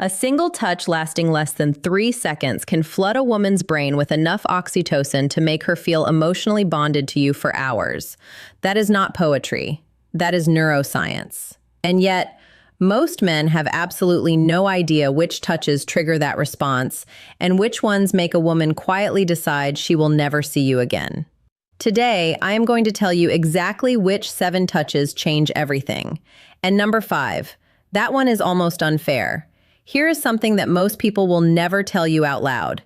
A single touch lasting less than 3 seconds can flood a woman's brain with enough oxytocin to make her feel emotionally bonded to you for hours. That is not poetry. That is neuroscience. And yet, most men have absolutely no idea which touches trigger that response and which ones make a woman quietly decide she will never see you again. Today, I am going to tell you exactly which 7 touches change everything. And number 5, that one is almost unfair. Here is something that most people will never tell you out loud.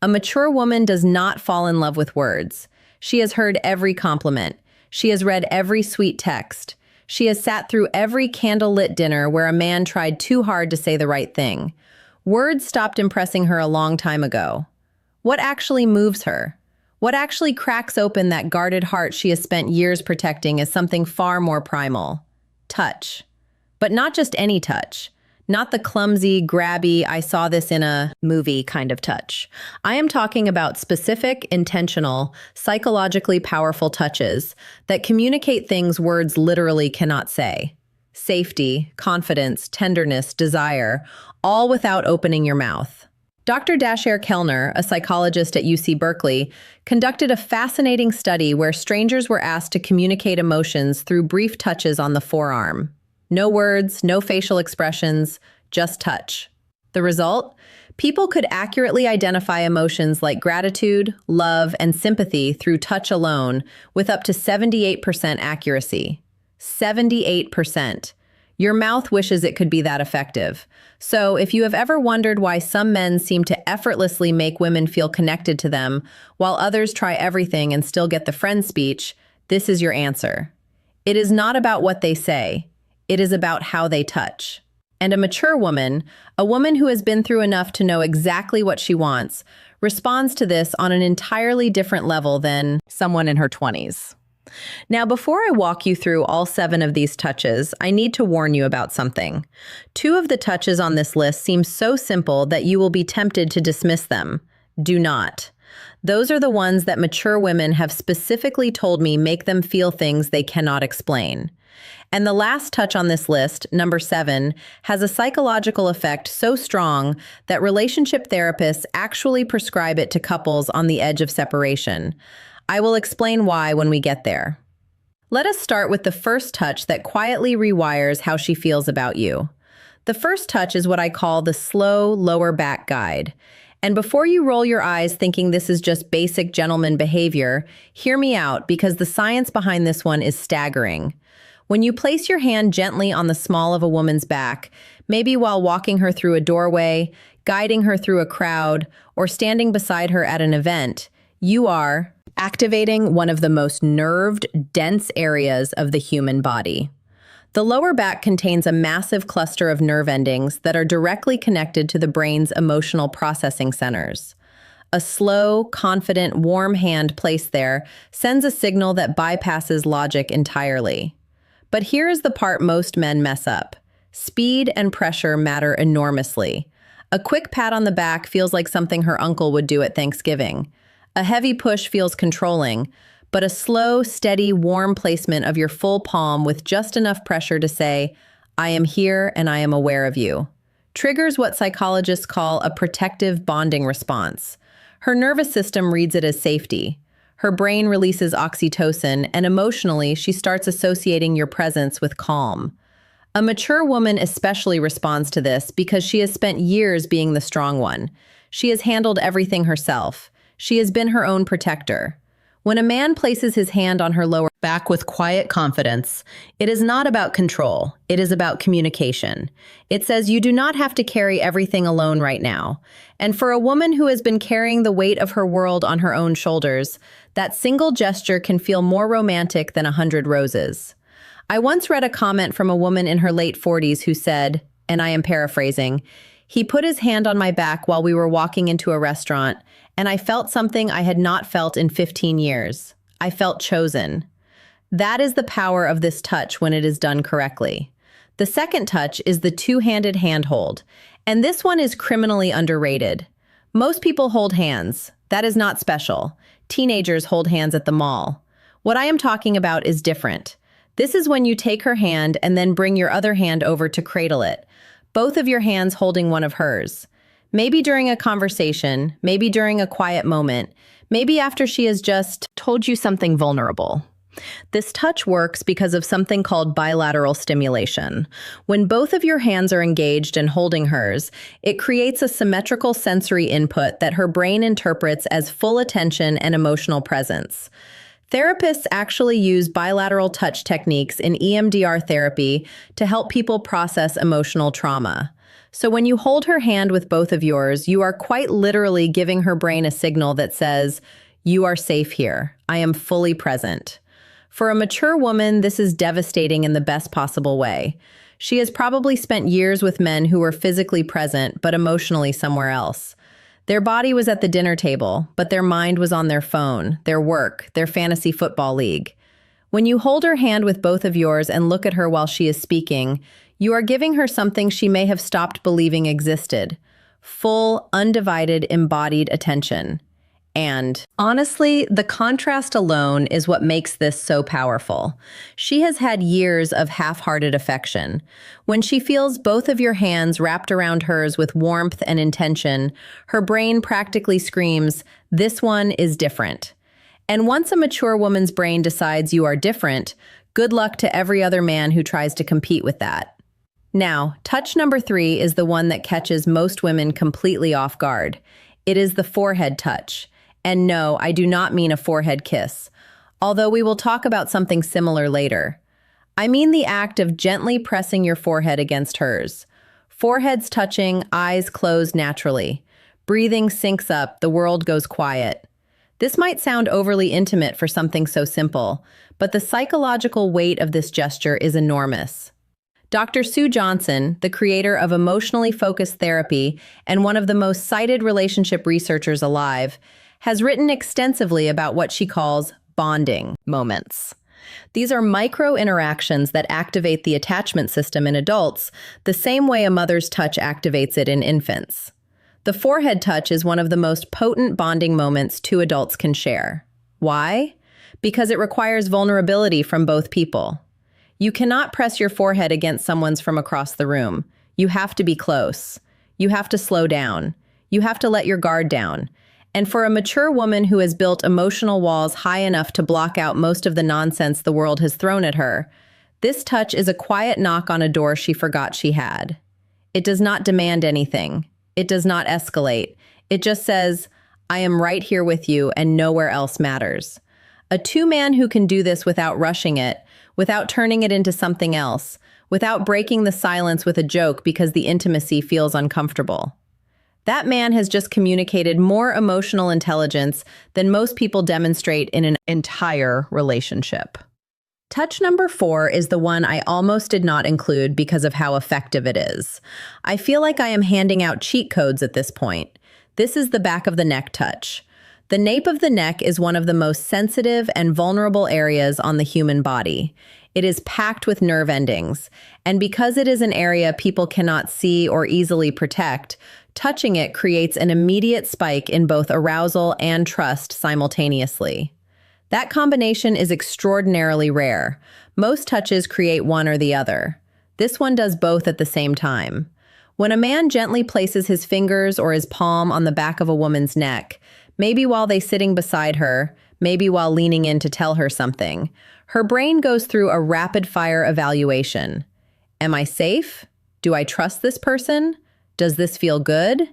A mature woman does not fall in love with words. She has heard every compliment. She has read every sweet text. She has sat through every candlelit dinner where a man tried too hard to say the right thing. Words stopped impressing her a long time ago. What actually moves her? What actually cracks open that guarded heart she has spent years protecting is something far more primal. Touch. But not just any touch. Not the clumsy, grabby, I saw this in a movie kind of touch. I am talking about specific, intentional, psychologically powerful touches that communicate things words literally cannot say. Safety, confidence, tenderness, desire, all without opening your mouth. Dr. Dasher Kellner, a psychologist at UC Berkeley, conducted a fascinating study where strangers were asked to communicate emotions through brief touches on the forearm. No words, no facial expressions, just touch. The result? People could accurately identify emotions like gratitude, love, and sympathy through touch alone with up to 78% accuracy. 78%. Your mouth wishes it could be that effective. So, if you have ever wondered why some men seem to effortlessly make women feel connected to them, while others try everything and still get the friend speech, this is your answer. It is not about what they say. It is about how they touch. And a mature woman, a woman who has been through enough to know exactly what she wants, responds to this on an entirely different level than someone in her 20s. Now, before I walk you through all 7 of these touches, I need to warn you about something. 2 of the touches on this list seem so simple that you will be tempted to dismiss them. Do not. Those are the ones that mature women have specifically told me make them feel things they cannot explain. And the last touch on this list, number 7, has a psychological effect so strong that relationship therapists actually prescribe it to couples on the edge of separation. I will explain why when we get there. Let us start with the first touch that quietly rewires how she feels about you. The first touch is what I call the slow lower back guide. And before you roll your eyes thinking this is just basic gentleman behavior, hear me out because the science behind this one is staggering. When you place your hand gently on the small of a woman's back, maybe while walking her through a doorway, guiding her through a crowd, or standing beside her at an event, you are activating one of the most nerved, dense areas of the human body. The lower back contains a massive cluster of nerve endings that are directly connected to the brain's emotional processing centers. A slow, confident, warm hand placed there sends a signal that bypasses logic entirely. But here is the part most men mess up. Speed and pressure matter enormously. A quick pat on the back feels like something her uncle would do at Thanksgiving. A heavy push feels controlling, but a slow, steady, warm placement of your full palm with just enough pressure to say, I am here and I am aware of you, triggers what psychologists call a protective bonding response. Her nervous system reads it as safety. Her brain releases oxytocin, and emotionally, she starts associating your presence with calm. A mature woman especially responds to this because she has spent years being the strong one. She has handled everything herself. She has been her own protector. When a man places his hand on her lower back with quiet confidence, it is not about control. It is about communication. It says you do not have to carry everything alone right now. And for a woman who has been carrying the weight of her world on her own shoulders, that single gesture can feel more romantic than 100 roses. I once read a comment from a woman in her late 40s who said, and I am paraphrasing, "He put his hand on my back while we were walking into a restaurant, and I felt something I had not felt in 15 years. I felt chosen." That is the power of this touch when it is done correctly. The second touch is the two-handed handhold, and this one is criminally underrated. Most people hold hands. That is not special. Teenagers hold hands at the mall. What I am talking about is different. This is when you take her hand and then bring your other hand over to cradle it. both of your hands holding one of hers. Maybe during a conversation, maybe during a quiet moment, maybe after she has just told you something vulnerable. This touch works because of something called bilateral stimulation. When both of your hands are engaged and holding hers, it creates a symmetrical sensory input that her brain interprets as full attention and emotional presence. Therapists actually use bilateral touch techniques in EMDR therapy to help people process emotional trauma. So when you hold her hand with both of yours, you are quite literally giving her brain a signal that says, "You are safe here. I am fully present." For a mature woman, this is devastating in the best possible way. She has probably spent years with men who were physically present, but emotionally somewhere else. Their body was at the dinner table, but their mind was on their phone, their work, their fantasy football league. When you hold her hand with both of yours and look at her while she is speaking, you are giving her something she may have stopped believing existed: full, undivided, embodied attention. And honestly, the contrast alone is what makes this so powerful. She has had years of half-hearted affection. When she feels both of your hands wrapped around hers with warmth and intention, her brain practically screams, "This one is different." And once a mature woman's brain decides you are different, good luck to every other man who tries to compete with that. Now, touch number 3 is the one that catches most women completely off guard. It is the forehead touch. And no, I do not mean a forehead kiss, although we will talk about something similar later. I mean the act of gently pressing your forehead against hers. Foreheads touching, eyes closed naturally. Breathing syncs up, the world goes quiet. This might sound overly intimate for something so simple, but the psychological weight of this gesture is enormous. Dr. Sue Johnson, the creator of emotionally focused therapy and one of the most cited relationship researchers alive, has written extensively about what she calls bonding moments. These are micro interactions that activate the attachment system in adults the same way a mother's touch activates it in infants. The forehead touch is one of the most potent bonding moments two adults can share. Why? Because it requires vulnerability from both people. You cannot press your forehead against someone's from across the room. You have to be close. You have to slow down. You have to let your guard down. And for a mature woman who has built emotional walls high enough to block out most of the nonsense the world has thrown at her, this touch is a quiet knock on a door she forgot she had. It does not demand anything. It does not escalate. It just says, "I am right here with you and nowhere else matters." A two-man who can do this without rushing it, without turning it into something else, without breaking the silence with a joke because the intimacy feels uncomfortable. That man has just communicated more emotional intelligence than most people demonstrate in an entire relationship. Touch number 4 is the one I almost did not include because of how effective it is. I feel like I am handing out cheat codes at this point. This is the back of the neck touch. The nape of the neck is one of the most sensitive and vulnerable areas on the human body. It is packed with nerve endings, and because it is an area people cannot see or easily protect, touching it creates an immediate spike in both arousal and trust simultaneously. That combination is extraordinarily rare. Most touches create one or the other. This one does both at the same time. When a man gently places his fingers or his palm on the back of a woman's neck, maybe while they're sitting beside her, maybe while leaning in to tell her something, her brain goes through a rapid-fire evaluation. Am I safe? Do I trust this person? Does this feel good?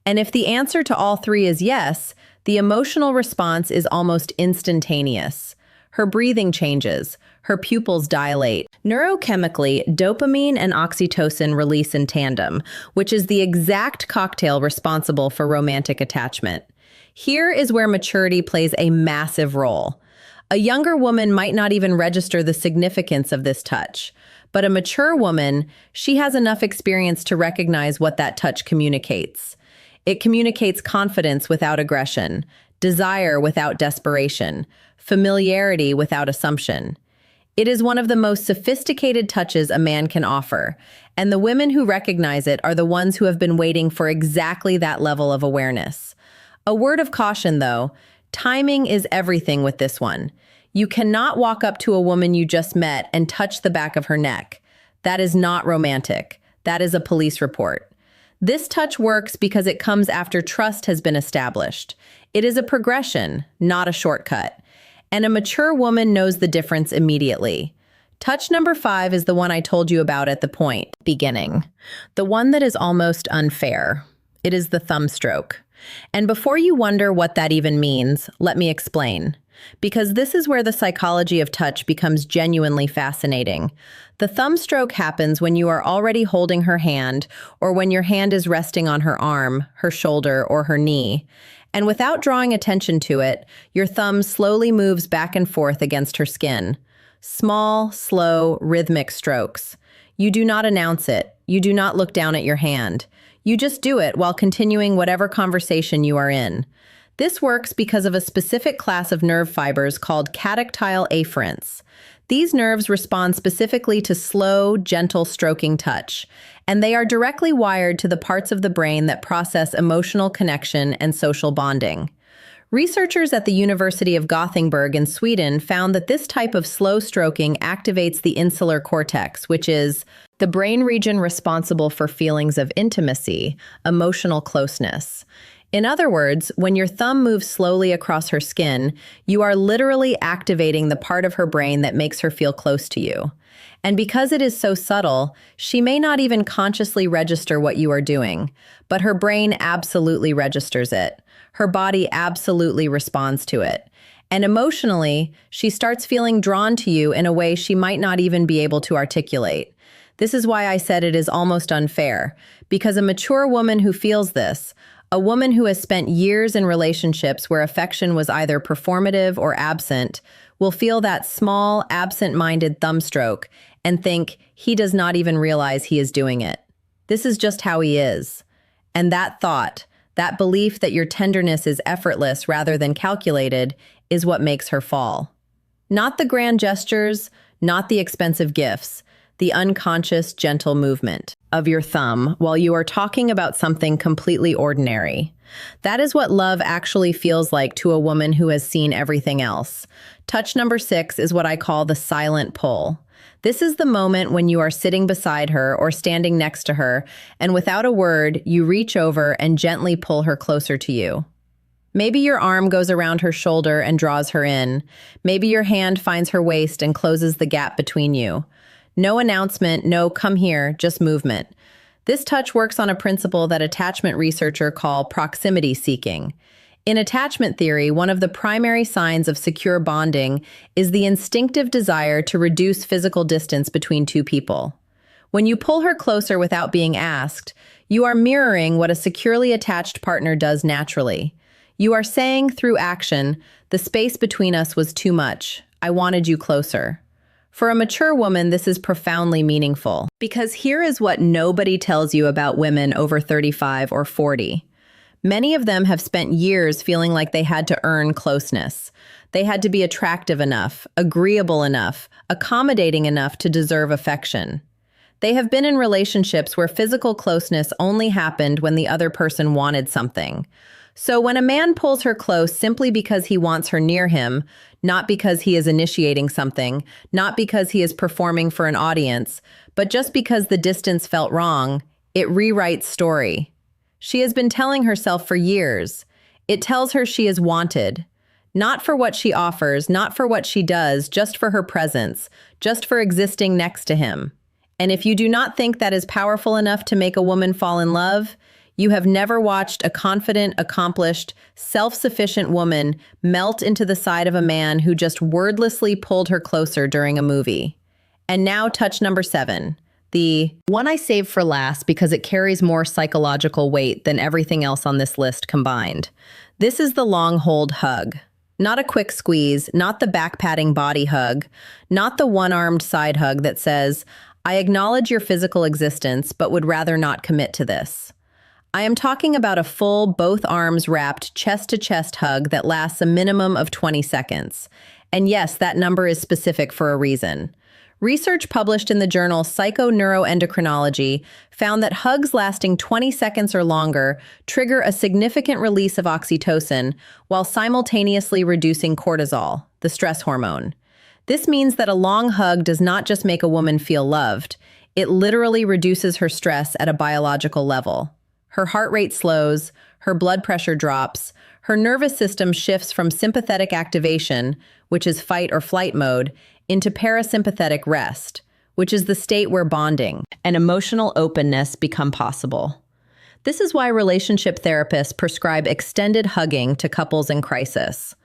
And if the answer to all three is yes, the emotional response is almost instantaneous. Her breathing changes, her pupils dilate. Neurochemically, dopamine and oxytocin release in tandem, which is the exact cocktail responsible for romantic attachment. Here is where maturity plays a massive role. A younger woman might not even register the significance of this touch. But a mature woman, she has enough experience to recognize what that touch communicates. It communicates confidence without aggression, desire without desperation, familiarity without assumption. It is one of the most sophisticated touches a man can offer, and the women who recognize it are the ones who have been waiting for exactly that level of awareness. A word of caution, though, timing is everything with this one. You cannot walk up to a woman you just met and touch the back of her neck. That is not romantic. That is a police report. This touch works because it comes after trust has been established. It is a progression, not a shortcut. And a mature woman knows the difference immediately. Touch number 5 is the one I told you about at the beginning. The one that is almost unfair. It is the thumb stroke. And before you wonder what that even means, let me explain. Because this is where the psychology of touch becomes genuinely fascinating. The thumb stroke happens when you are already holding her hand, or when your hand is resting on her arm, her shoulder, or her knee. And without drawing attention to it, your thumb slowly moves back and forth against her skin. Small, slow, rhythmic strokes. You do not announce it. You do not look down at your hand. You just do it while continuing whatever conversation you are in. This works because of a specific class of nerve fibers called catactile afferents. These nerves respond specifically to slow, gentle stroking touch, and they are directly wired to the parts of the brain that process emotional connection and social bonding. Researchers at the University of Gothenburg in Sweden found that this type of slow stroking activates the insular cortex, which is the brain region responsible for feelings of intimacy, emotional closeness. In other words, when your thumb moves slowly across her skin, you are literally activating the part of her brain that makes her feel close to you. And because it is so subtle, she may not even consciously register what you are doing, but her brain absolutely registers it. Her body absolutely responds to it. And emotionally, she starts feeling drawn to you in a way she might not even be able to articulate. This is why I said it is almost unfair, because a mature woman who feels this, a woman who has spent years in relationships where affection was either performative or absent, will feel that small, absent-minded thumb stroke and think he does not even realize he is doing it. This is just how he is. And that thought, that belief that your tenderness is effortless rather than calculated, is what makes her fall. Not the grand gestures, not the expensive gifts, the unconscious, gentle movement of your thumb while you are talking about something completely ordinary. That is what love actually feels like to a woman who has seen everything else. Touch number 6 is what I call the silent pull. This is the moment when you are sitting beside her or standing next to her, and without a word, you reach over and gently pull her closer to you. Maybe your arm goes around her shoulder and draws her in. Maybe your hand finds her waist and closes the gap between you. No announcement, no come here, just movement. This touch works on a principle that attachment researchers call proximity seeking. In attachment theory, one of the primary signs of secure bonding is the instinctive desire to reduce physical distance between two people. When you pull her closer without being asked, you are mirroring what a securely attached partner does naturally. You are saying through action, the space between us was too much. I wanted you closer. For a mature woman, this is profoundly meaningful, because here is what nobody tells you about women over 35 or 40. Many of them have spent years feeling like they had to earn closeness. They had to be attractive enough, agreeable enough, accommodating enough to deserve affection. They have been in relationships where physical closeness only happened when the other person wanted something. So when a man pulls her close simply because he wants her near him, not because he is initiating something, not because he is performing for an audience, but just because the distance felt wrong, it rewrites story. She has been telling herself for years. It tells her she is wanted. Not for what she offers, not for what she does, just for her presence, just for existing next to him. And if you do not think that is powerful enough to make a woman fall in love, you have never watched a confident, accomplished, self-sufficient woman melt into the side of a man who just wordlessly pulled her closer during a movie. And now touch number 7. The one I saved for last because it carries more psychological weight than everything else on this list combined. This is the long hold hug. Not a quick squeeze, not the back-patting body hug, not the one-armed side hug that says, I acknowledge your physical existence, but would rather not commit to this. I am talking about a full, both arms wrapped, chest-to-chest hug that lasts a minimum of 20 seconds. And yes, that number is specific for a reason. Research published in the journal Psychoneuroendocrinology found that hugs lasting 20 seconds or longer trigger a significant release of oxytocin while simultaneously reducing cortisol, the stress hormone. This means that a long hug does not just make a woman feel loved, It literally reduces her stress at a biological level. Her heart rate slows, her blood pressure drops, her nervous system shifts from sympathetic activation, which is fight or flight mode, into parasympathetic rest, which is the state where bonding and emotional openness become possible. This is why relationship therapists prescribe extended hugging to couples in crisis.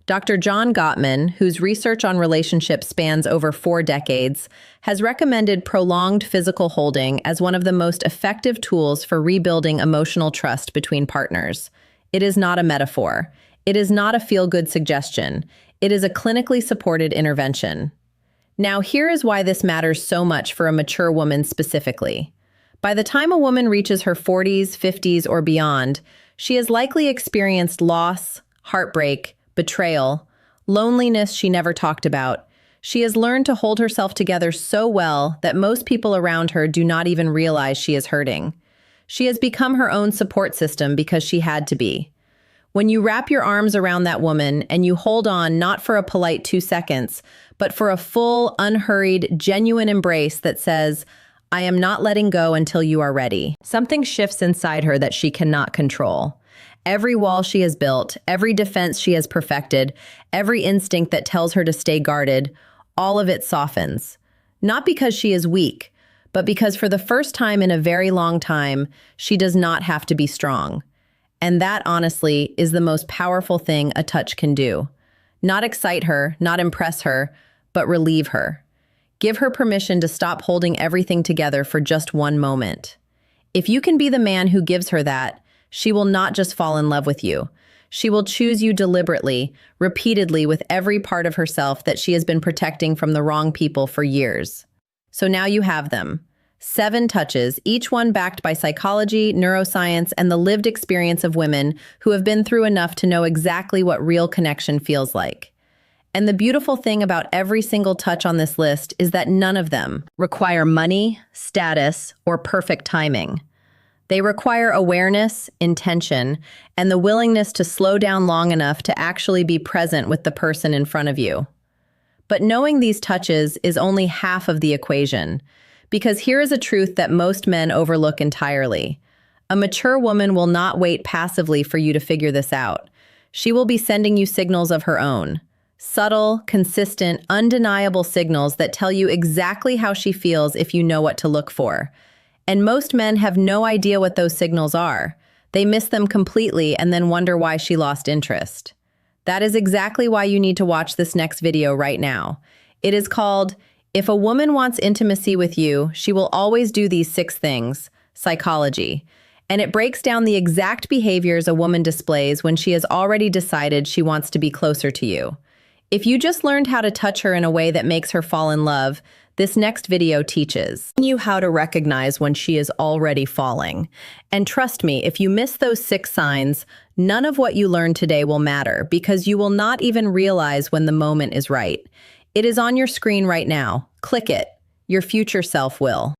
Dr. John Gottman, whose research on relationships spans over 4 decades, has recommended prolonged physical holding as one of the most effective tools for rebuilding emotional trust between partners. It is not a metaphor. It is not a feel-good suggestion. It is a clinically supported intervention. Now, here is why this matters so much for a mature woman specifically. By the time a woman reaches her 40s, 50s, or beyond, she has likely experienced loss, heartbreak, betrayal, loneliness she never talked about. She has learned to hold herself together so well that most people around her do not even realize she is hurting. She has become her own support system because she had to be. When you wrap your arms around that woman and you hold on not for a polite 2 seconds, but for a full, unhurried, genuine embrace that says, "I am not letting go until you are ready," something shifts inside her that she cannot control. Every wall she has built, every defense she has perfected, every instinct that tells her to stay guarded, all of it softens. Not because she is weak, but because for the first time in a very long time, she does not have to be strong. And that, honestly, is the most powerful thing a touch can do. Not excite her, not impress her, but relieve her. Give her permission to stop holding everything together for just one moment. If you can be the man who gives her that, she will not just fall in love with you. She will choose you deliberately, repeatedly, with every part of herself that she has been protecting from the wrong people for years. So now you have them. 7 touches, each one backed by psychology, neuroscience, and the lived experience of women who have been through enough to know exactly what real connection feels like. And the beautiful thing about every single touch on this list is that none of them require money, status, or perfect timing. They require awareness, intention, and the willingness to slow down long enough to actually be present with the person in front of you. But knowing these touches is only half of the equation, because here is a truth that most men overlook entirely. A mature woman will not wait passively for you to figure this out. She will be sending you signals of her own. Subtle, consistent, undeniable signals that tell you exactly how she feels if you know what to look for. And most men have no idea what those signals are. They miss them completely and then wonder why she lost interest. That is exactly why you need to watch this next video right now. It is called, "If a Woman Wants Intimacy with You, She Will Always Do These 6 Things, Psychology." And it breaks down the exact behaviors a woman displays when she has already decided she wants to be closer to you. If you just learned how to touch her in a way that makes her fall in love, this next video teaches you how to recognize when she is already falling. And trust me, if you miss those 6 signs, none of what you learned today will matter because you will not even realize when the moment is right. It is on your screen right now. Click it. Your future self will.